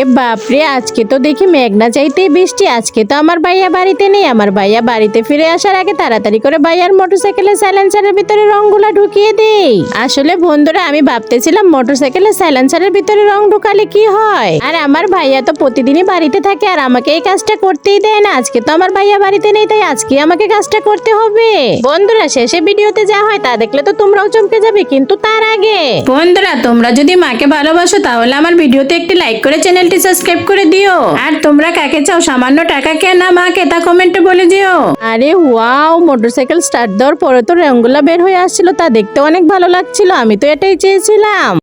এ বাপরে, আজকে তো দেখি মেঘনা চাইতেই বৃষ্টি। আজকে তো আমার ভাইয়া বাড়িতে নেই। আমার ভাইয়া বাড়িতে ফিরে আসার আগে তাড়াতাড়ি করে ভাইয়ার মোটরসাইকেলের সাইলেন্সারের ভিতরে রংগুলা ঢুকিয়ে দেই। আসলে বন্ধুরা, আমি ভাবতেছিলাম মোটরসাইকেলের সাইলেন্সারের ভিতরে রং ঢুকালে কি হয়। আর আমার ভাইয়া তো প্রতিদিনই বাড়িতে থাকে আর আমাকে এই কাজটা করতেই দেয় না। আজকে তো আমার ভাইয়া বাড়িতে নেই, তাই আজকে আমাকে কাজটা করতে হবে। বন্ধুরা, শেষে ভিডিওতে যা হয় তা দেখলে তো তোমরাও চমকে যাবে, কিন্তু তার আগে বন্ধুরা, তোমরা যদি মাকে ভালোবাসো তাহলে আমার ভিডিওতে একটি লাইক করে চ্যানেলটি সাবস্ক্রাইব করে দিও। আর তোমরা কাকে চাও, সামান্য টাকা কে না মাকে, তা কমেন্টে বলে দিও। আরে ওয়াও, মোটরসাইকেল স্টার্ট দেওয়ার পরে তো রংগুলা বের হয়ে আসছিল, তা দেখতে অনেক ভালো লাগছিল। আমি তো এটাই চেয়েছিলাম।